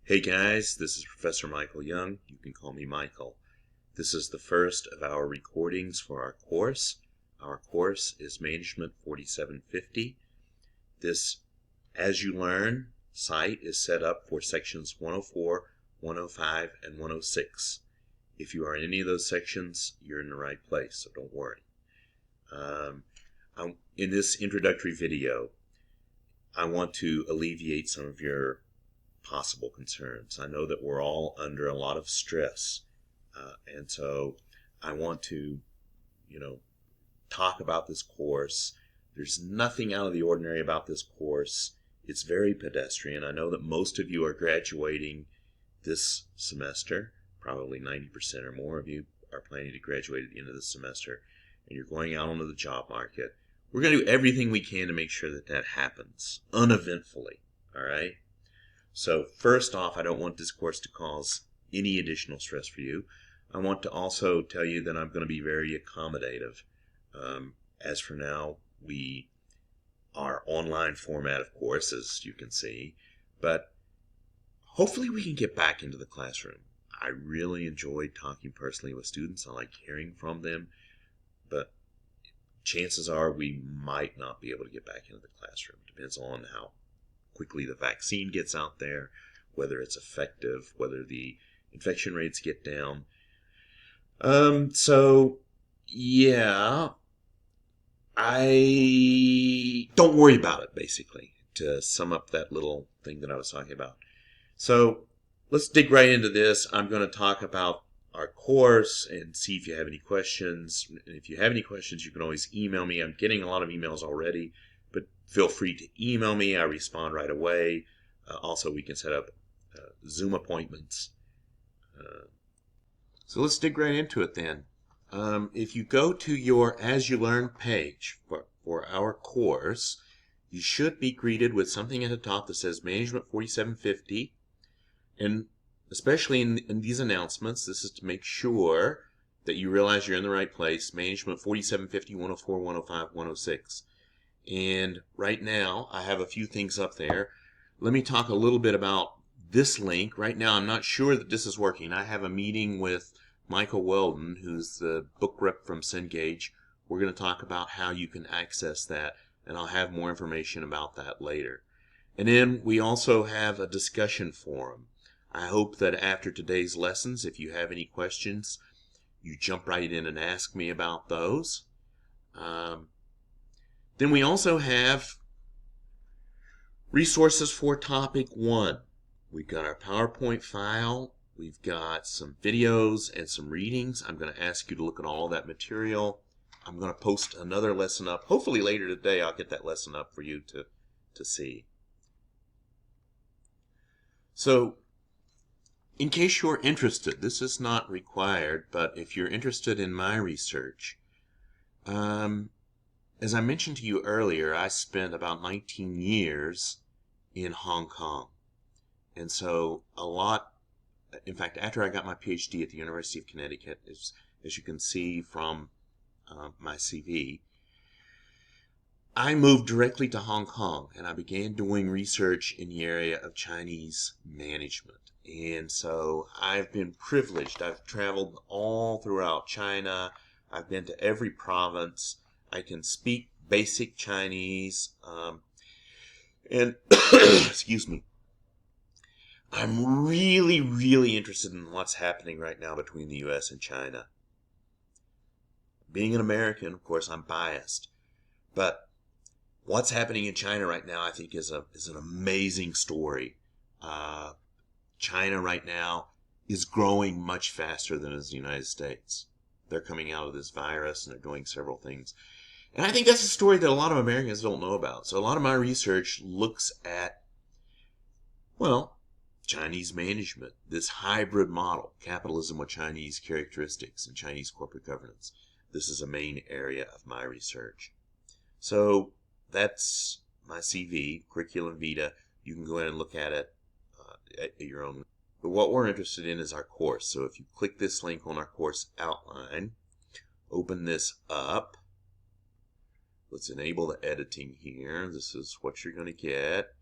Hey guys, this is Professor Michael Young. You can call me Michael. This is the first of our recordings for our course. Our course is Management 4750. This As You Learn site is set up for sections 104, 105, and 106. If you are in any of those sections, you're in the right place, so don't worry. In this introductory video, I want to alleviate some of your possible concerns. I know that we're all under a lot of stress, and so I want to, talk about this course. There's nothing out of the ordinary about this course. It's very pedestrian. I know that most of you are graduating this semester. Probably 90% or more of you are planning to graduate at the end of this semester, and you're going out onto the job market. We're going to do everything we can to make sure that that happens uneventfully, all right? So first off, I don't want this course to cause any additional stress for you. I want to also tell you that I'm going to be very accommodative. As for now, we are online format, of course, as you can see, but hopefully we can get back into the classroom. I really enjoy talking personally with students. I like hearing from them, but chances are we might not be able to get back into the classroom. It depends on how quickly the vaccine gets out there, whether it's effective, whether the infection rates get down. So yeah, I don't worry about it, basically, to sum up that little thing that I was talking about. So let's dig right into this. I'm going to talk about our course and see if you have any questions. And if you have any questions, you can always email me. I'm getting a lot of emails already, but feel free to email me. I respond right away. Also, we can set up Zoom appointments. So let's dig right into it then. If you go to your As You Learn page for our course, you should be greeted with something at the top that says Management 4750. And especially in these announcements, this is to make sure that you realize you're in the right place. Management 4750, 104, 105, 106. And right now, I have a few things up there. Let me talk a little bit about this link. Right now, I'm not sure that this is working. I have a meeting with Michael Weldon, who's the book rep from Cengage. We're going to talk about how you can access that, and I'll have more information about that later. And then we also have a discussion forum. I hope that after today's lessons, if you have any questions, you jump right in and ask me about those. Then we also have resources for topic 1. We've got our PowerPoint file. We've got some videos and some readings. I'm going to ask you to look at all that material. I'm going to post another lesson up. Hopefully later today I'll get that lesson up for you to see. So in case you're interested, this is not required, but if you're interested in my research, as I mentioned to you earlier, I spent about 19 years in Hong Kong. And so in fact, after I got my PhD at the University of Connecticut, as you can see from my CV, I moved directly to Hong Kong and I began doing research in the area of Chinese management. And so I've been privileged. I've traveled all throughout China. I've been to every province. I can speak basic Chinese. And excuse me. I'm really, really interested in what's happening right now between the U.S. and China. Being an American, of course, I'm biased. But what's happening in China right now, I think, is an amazing story. China right now is growing much faster than is the United States. They're coming out of this virus and they're doing several things. And I think that's a story that a lot of Americans don't know about. So a lot of my research looks at, Chinese management, this hybrid model, capitalism with Chinese characteristics and Chinese corporate governance. This is a main area of my research. So that's my CV, curriculum vitae. You can go ahead and look at it at your own. But what we're interested in is our course. So if you click this link on our course outline, open this up. Let's enable the editing here. This is what you're going to get.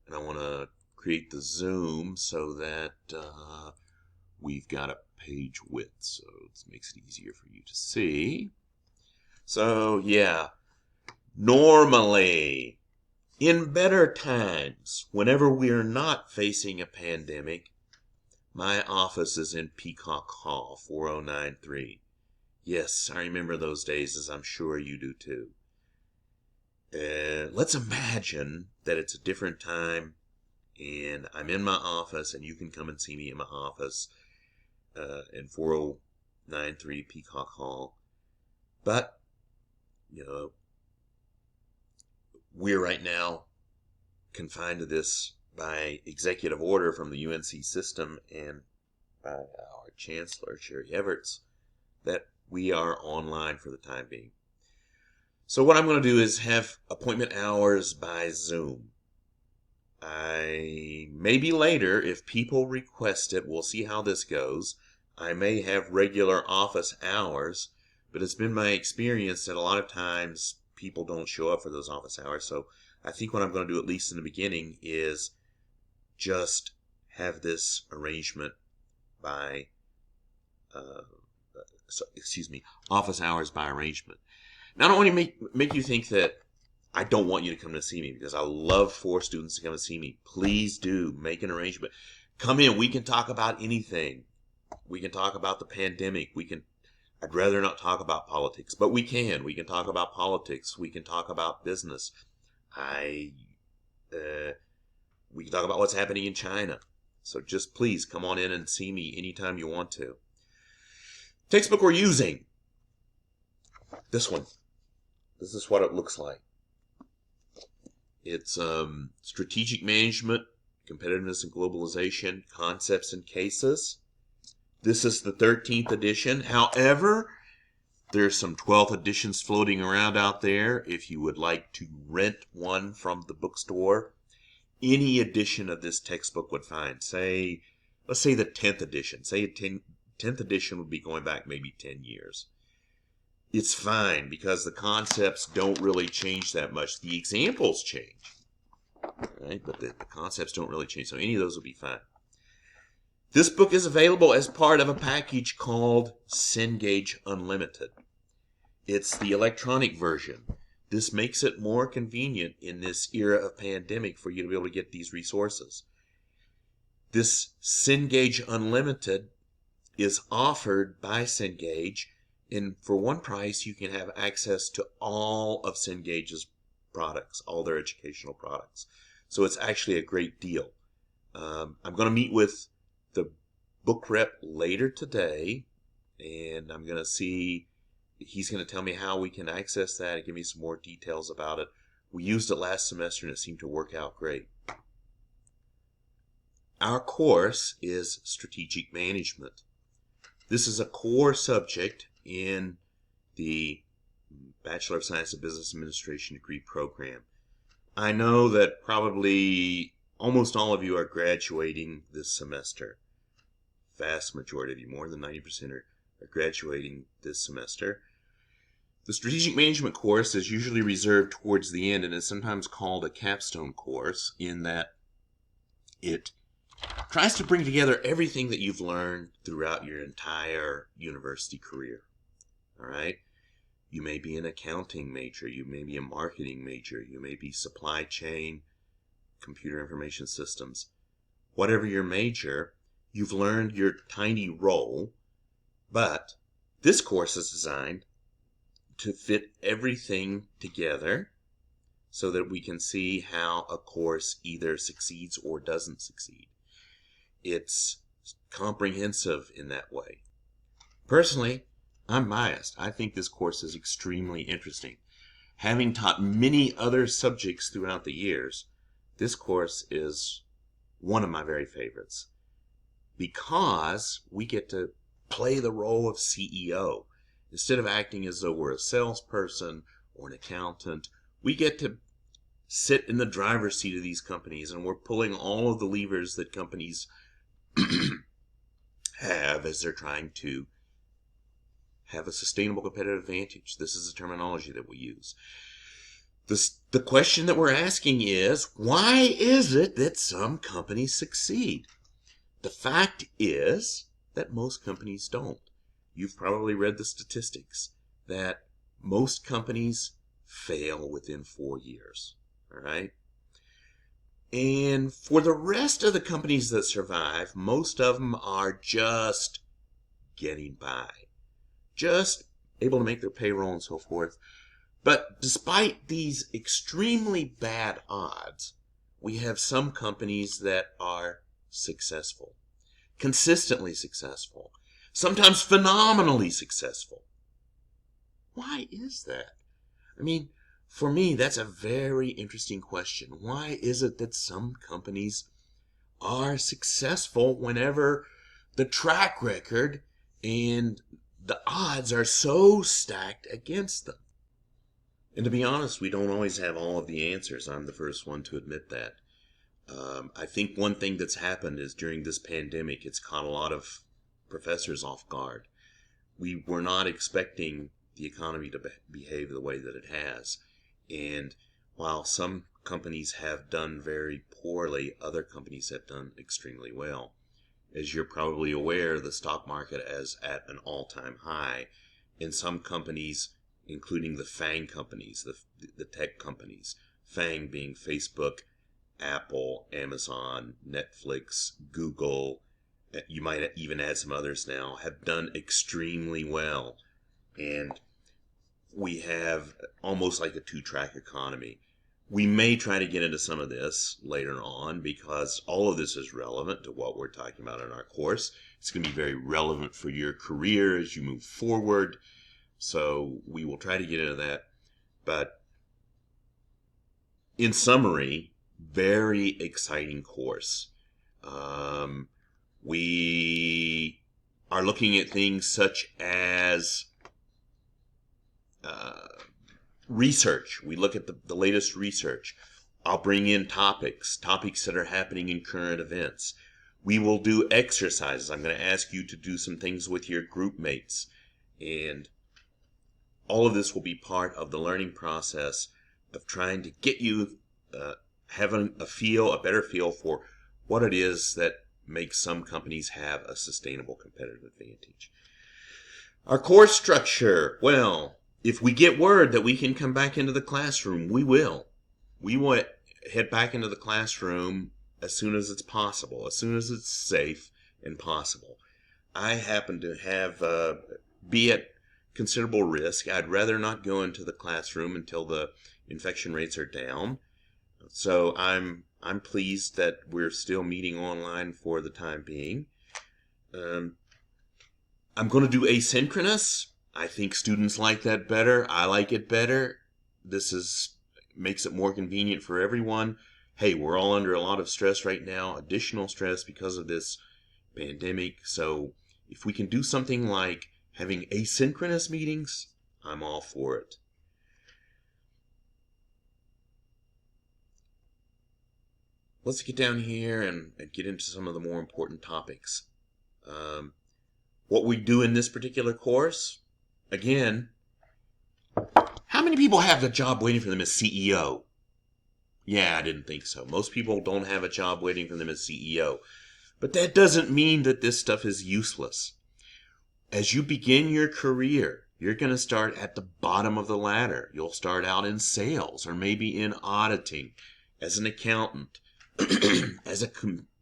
And I want to create the zoom so that we've got a page width, so it makes it easier for you to see. So yeah, normally, in better times, whenever we're not facing a pandemic, my office is in Peacock Hall, 4093. Yes, I remember those days, as I'm sure you do too. Let's imagine that it's a different time and I'm in my office and you can come and see me in my office in 4093 Peacock Hall. But, you know, we're right now confined to this by executive order from the UNC system and by our Chancellor, Sherry Everts, that we are online for the time being. So what I'm going to do is have appointment hours by Zoom. Maybe later, if people request it, we'll see how this goes. I may have regular office hours, but it's been my experience that a lot of times people don't show up for those office hours. So I think what I'm going to do, at least in the beginning, is just have this arrangement by, office hours by arrangement. Now, I don't want to make you think that I don't want you to come to see me, because I love for students to come and see me. Please do make an arrangement. Come in. We can talk about anything. We can talk about the pandemic. I'd rather not talk about politics, but we can. We can talk about politics. We can talk about business. We can talk about what's happening in China. So just please come on in and see me anytime you want to. Textbook we're using. This one. This is what it looks like. It's Strategic Management, Competitiveness and Globalization, Concepts and Cases. This is the 13th edition. However, there's some 12th editions floating around out there. If you would like to rent one from the bookstore, any edition of this textbook would find. Let's say the 10th edition. Say a 10th edition would be going back maybe 10 years. It's fine because the concepts don't really change that much. The examples change, right? But the concepts don't really change. So any of those will be fine. This book is available as part of a package called Cengage Unlimited. It's the electronic version. This makes it more convenient in this era of pandemic for you to be able to get these resources. This Cengage Unlimited is offered by Cengage, and for one price, you can have access to all of Cengage's products, all their educational products. So it's actually a great deal. I'm going to meet with the book rep later today, and I'm going to see, he's going to tell me how we can access that and give me some more details about it. We used it last semester, and it seemed to work out great. Our course is Strategic Management. This is a core subject in the Bachelor of Science in Business Administration degree program. I know that probably almost all of you are graduating this semester. Vast majority of you, more than 90%, are graduating this semester. The Strategic Management course is usually reserved towards the end and is sometimes called a capstone course, in that it tries to bring together everything that you've learned throughout your entire university career. All right? You may be an accounting major. You may be a marketing major. You may be supply chain, computer information systems. Whatever your major, you've learned your tiny role, but this course is designed to fit everything together so that we can see how a course either succeeds or doesn't succeed. It's comprehensive in that way. Personally, I'm biased. I think this course is extremely interesting. Having taught many other subjects throughout the years, this course is one of my very favorites, because we get to play the role of CEO. Instead of acting as though we're a salesperson or an accountant, we get to sit in the driver's seat of these companies, and we're pulling all of the levers that companies have as they're trying to have a sustainable competitive advantage. This is the terminology that we use. The question that we're asking is, why is it that some companies succeed? The fact is that most companies don't. You've probably read the statistics that most companies fail within 4 years. All right? And for the rest of the companies that survive, most of them are just getting by, just able to make their payroll and so forth. But despite these extremely bad odds, we have some companies that are successful, consistently successful, sometimes phenomenally successful. Why is that? I mean, for me, that's a very interesting question. Why is it that some companies are successful whenever the track record and the odds are so stacked against them? And to be honest, we don't always have all of the answers. I'm the first one to admit that. I think one thing that's happened is during this pandemic, it's caught a lot of professors off guard. We were not expecting the economy to behave the way that it has. And while some companies have done very poorly, other companies have done extremely well. As you're probably aware, the stock market is at an all-time high. In some companies, including the FANG companies, the tech companies, FANG being Facebook, Apple, Amazon, Netflix, Google, you might even add some others now, have done extremely well. And we have almost like a two-track economy. We may try to get into some of this later on because all of this is relevant to what we're talking about in our course. It's going to be very relevant for your career as you move forward. So we will try to get into that. But in summary, very exciting course. We are looking at things such as research. We look at the latest research. I'll bring in topics that are happening in current events. We will do exercises. I'm going to ask you to do some things with your group mates. And all of this will be part of the learning process of trying to get you having a better feel for what it is that makes some companies have a sustainable competitive advantage. Our course structure, well, if we get word that we can come back into the classroom, we will. We will head back into the classroom as soon as it's possible, as soon as it's safe and possible. I happen to be at considerable risk. I'd rather not go into the classroom until the infection rates are down. So I'm pleased that we're still meeting online for the time being. I'm going to do asynchronous. I think students like that better. I like it better. This makes it more convenient for everyone. Hey, we're all under a lot of stress right now, additional stress because of this pandemic. So if we can do something like having asynchronous meetings, I'm all for it. Let's get down here and get into some of the more important topics. What we do in this particular course, again, how many people have a job waiting for them as CEO? Yeah, I didn't think so. Most people don't have a job waiting for them as CEO. But that doesn't mean that this stuff is useless. As you begin your career, you're going to start at the bottom of the ladder. You'll start out in sales or maybe in auditing, as an accountant, as a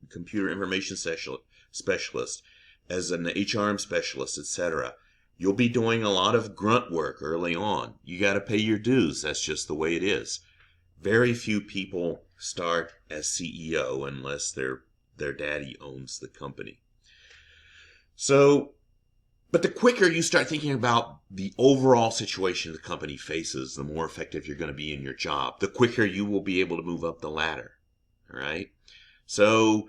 computer information specialist, as an HRM specialist, etc. You'll be doing a lot of grunt work early on. You got to pay your dues. That's just the way it is. Very few people start as CEO unless their daddy owns the company. So, but the quicker you start thinking about the overall situation the company faces, the more effective you're going to be in your job. The quicker you will be able to move up the ladder. All right? So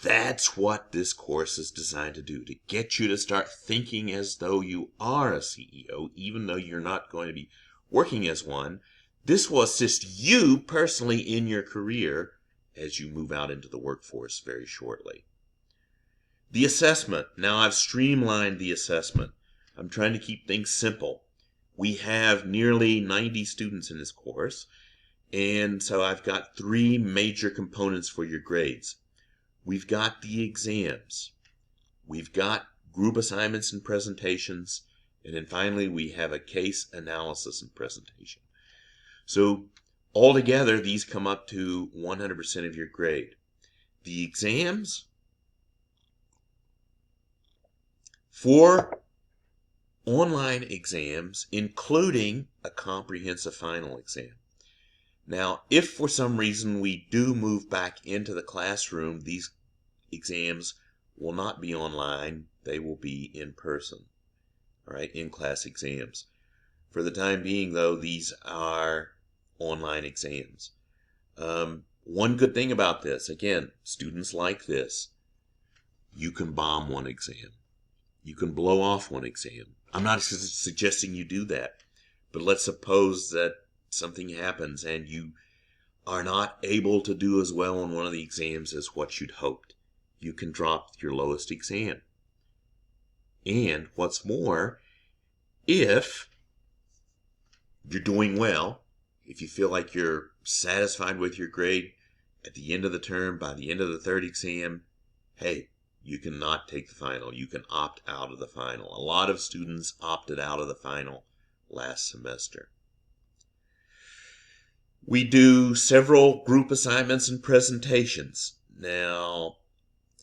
that's what this course is designed to do, to get you to start thinking as though you are a CEO, even though you're not going to be working as one. This will assist you personally in your career as you move out into the workforce very shortly. The assessment. Now I've streamlined the assessment. I'm trying to keep things simple. We have nearly 90 students in this course, and so I've got three major components for your grades. We've got the exams, we've got group assignments and presentations, and then finally we have a case analysis and presentation. So altogether, these come up to 100% of your grade. The exams, 4 online exams, including a comprehensive final exam. Now, if for some reason we do move back into the classroom, these exams will not be online. They will be in person, all right, in-class exams. For the time being, though, these are online exams. One good thing about this, again, students like this, you can bomb one exam. You can blow off one exam. I'm not suggesting you do that, but let's suppose that something happens and you are not able to do as well on one of the exams as what you'd hoped. You can drop your lowest exam. And what's more, if you're doing well, if you feel like you're satisfied with your grade at the end of the term, by the end of the third exam, hey, you can not take the final. You can opt out of the final. A lot of students opted out of the final last semester. We do several group assignments and presentations. Now,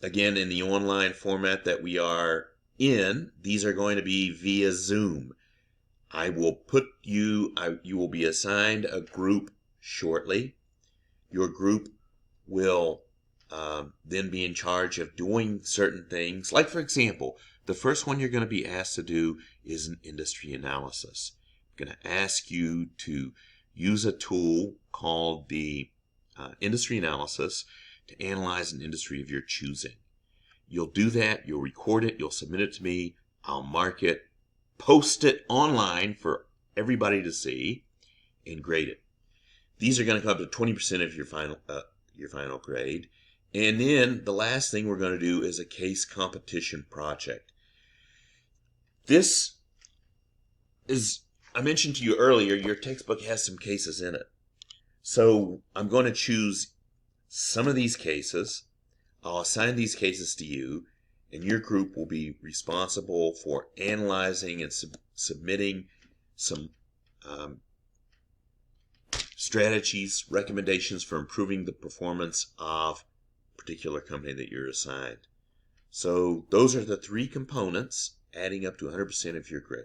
again, in the online format that we are in, these are going to be via Zoom. I will put you will be assigned a group shortly. Your group will then be in charge of doing certain things. Like, for example, the first one you're going to be asked to do is an industry analysis. I'm going to ask you to use a tool called the industry analysis to analyze an industry of your choosing. You'll do that, you'll record it, you'll submit it to me, I'll mark it, post it online for everybody to see, and grade it. These are going to come up to 20% of your final grade. And then the last thing we're going to do is a case competition project. This is, I mentioned to you earlier, your textbook has some cases in it. So I'm going to choose some of these cases. I'll assign these cases to you, and your group will be responsible for analyzing and submitting some strategies, recommendations for improving the performance of a particular company that you're assigned. So those are the three components adding up to 100% of your grade.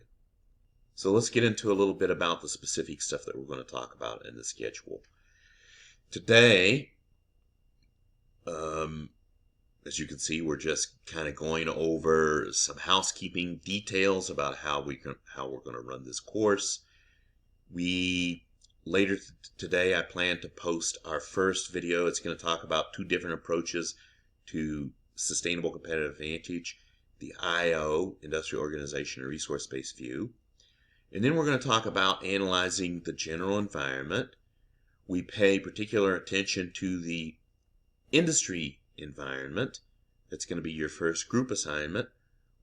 So let's get into a little bit about the specific stuff that we're going to talk about in the schedule. Today, as you can see, we're just kind of going over some housekeeping details about how we're going to run this course. Later today, I plan to post our first video. It's going to talk about 2 different approaches to sustainable competitive advantage, the IO, Industrial Organization and Resource-Based View. And then we're going to talk about analyzing the general environment. We pay particular attention to the industry environment. That's going to be your first group assignment,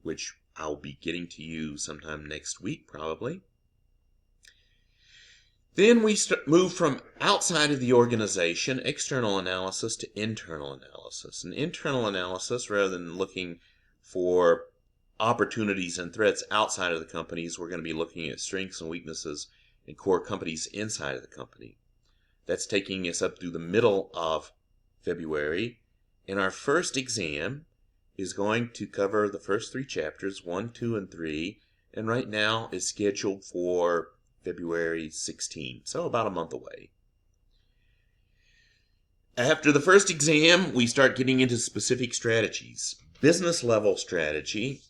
which I'll be getting to you sometime next week, probably. Then we move from outside of the organization, external analysis, to internal analysis. And internal analysis, rather than looking for opportunities and threats outside of the companies, we're going to be looking at strengths and weaknesses in core companies inside of the company. That's taking us up through the middle of February. And our first exam is going to cover the first 3 chapters, 1, 2, and 3, and right now is scheduled for February 16, so about a month away. After the first exam, we start getting into specific strategies. Business level strategy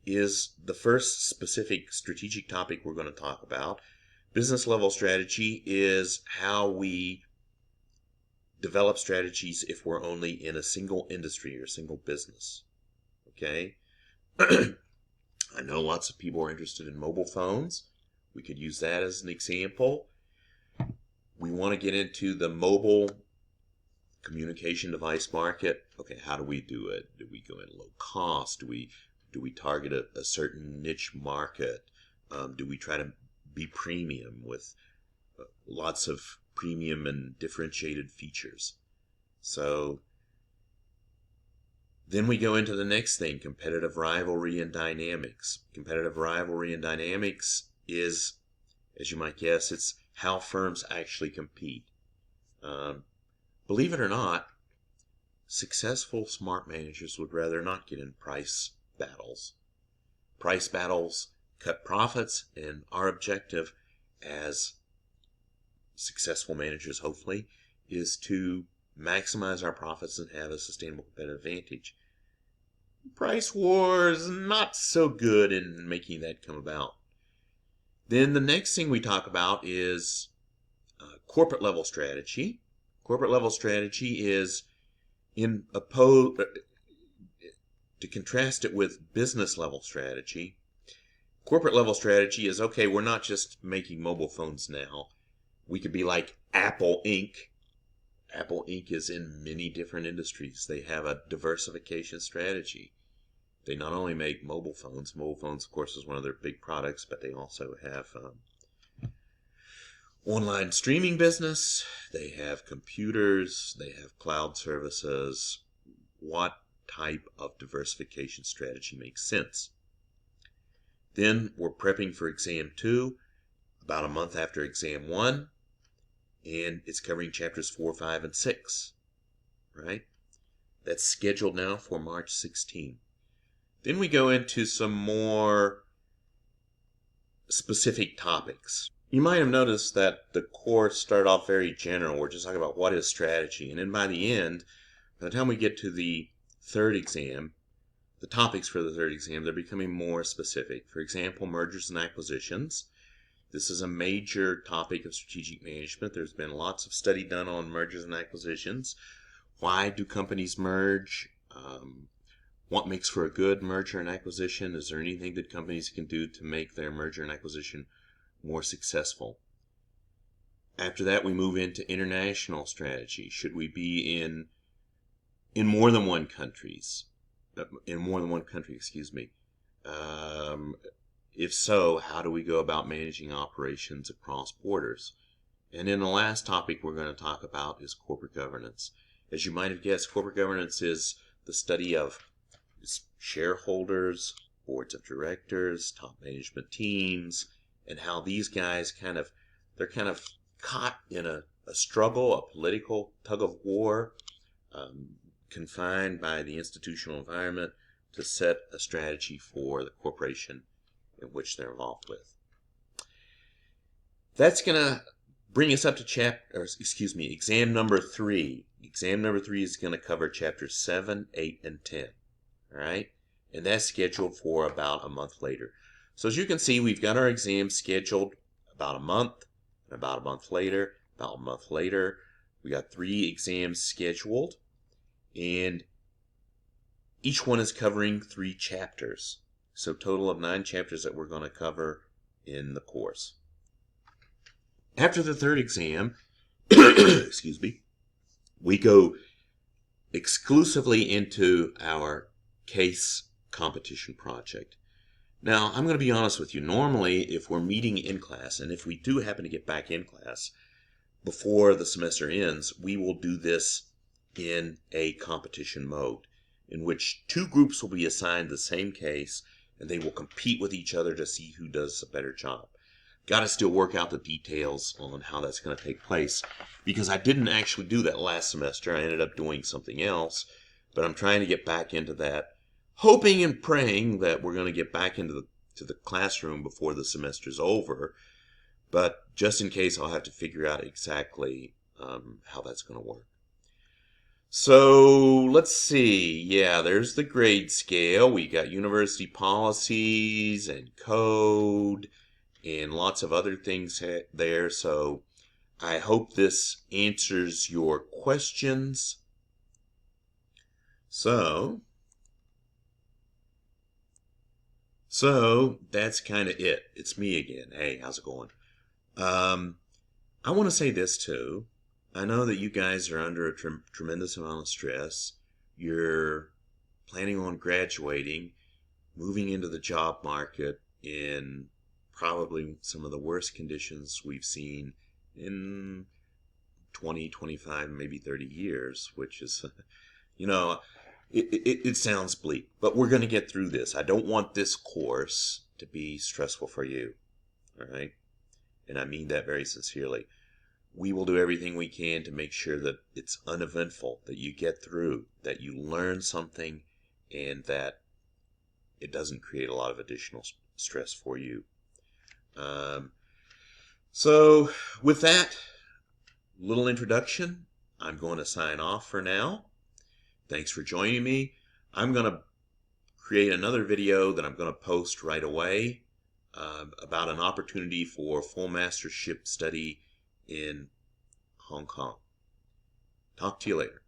is the first specific strategic topic we're going to talk about. Business level strategy is how we develop strategies if we're only in a single industry or a single business. Okay? I know lots of people are interested in mobile phones. We could use that as an example. We want to get into the mobile communication device market. Okay, how do we do it? Do we go in low cost? Do we target a certain niche market? Do we try to be premium with lots of premium and differentiated features. So then we go into the next thing, competitive rivalry and dynamics. Competitive rivalry and dynamics is, as you might guess, it's how firms actually compete. Believe it or not, successful smart managers would rather not get in price battles. Price battles cut profits, and our objective as successful managers, hopefully, is to maximize our profits and have a sustainable competitive advantage. Price wars, not so good in making that come about. Then the next thing we talk about is corporate level strategy. Corporate level strategy is to contrast it with business level strategy. Corporate level strategy is, okay, we're not just making mobile phones now. We could be like Apple Inc. Apple Inc. is in many different industries. They have a diversification strategy. They not only make mobile phones. Mobile phones, of course, is one of their big products, but they also have online streaming business. They have computers. They have cloud services. What type of diversification strategy makes sense? Then we're prepping for exam 2, about a month after exam 1, and it's covering chapters 4, 5, and 6, right? That's scheduled now for March 16. Then we go into some more specific topics. You might have noticed that the course started off very general. We're just talking about what is strategy. And then by the end, by the time we get to the third exam, the topics for the third exam, they're becoming more specific. For example, mergers and acquisitions. This is a major topic of strategic management. There's been lots of study done on mergers and acquisitions. Why do companies merge? What makes for a good merger and acquisition? Is there anything that companies can do to make their merger and acquisition more successful? After that, we move into international strategy. Should we be in more than one country? If so, how do we go about managing operations across borders? And then the last topic we're going to talk about is corporate governance. As you might have guessed, corporate governance is the study of shareholders, boards of directors, top management teams, and how these guys they're kind of caught in a struggle, a political tug of war, confined by the institutional environment to set a strategy for the corporation in which they're involved with. That's going to bring us up to exam number 3. Exam number 3 is going to cover chapters 7, 8, and 10. All right? And that's scheduled for about a month later. So as you can see, we've got our exams scheduled about a month, and about a month later, about a month later. We got 3 exams scheduled, and each one is covering 3 chapters. So total of 9 chapters that we're going to cover in the course. After the third exam, we go exclusively into our case competition project. Now, I'm going to be honest with you. Normally, if we're meeting in class, and if we do happen to get back in class before the semester ends, we will do this in a competition mode, in which 2 groups will be assigned the same case, and they will compete with each other to see who does a better job. Got to still work out the details on how that's going to take place, because I didn't actually do that last semester. I ended up doing something else, but I'm trying to get back into that, hoping and praying that we're going to get back into the classroom before the semester's over. But just in case, I'll have to figure out exactly how that's going to work. So let's see. Yeah, there's the grade scale. We got university policies and code and lots of other things there. So I hope this answers your questions. So that's kind of it. It's me again. Hey, how's it going? I want to say this too. I know that you guys are under a tremendous amount of stress. You're planning on graduating, moving into the job market in probably some of the worst conditions we've seen in 20, 25, maybe 30 years, which is, it sounds bleak, but we're going to get through this. I don't want this course to be stressful for you. All right. And I mean that very sincerely. We will do everything we can to make sure that it's uneventful, that you get through, that you learn something, and that it doesn't create a lot of additional stress for you. So with that little introduction, I'm going to sign off for now. Thanks for joining me. I'm going to create another video that I'm going to post right away about an opportunity for full mastership study in Hong Kong. Talk to you later.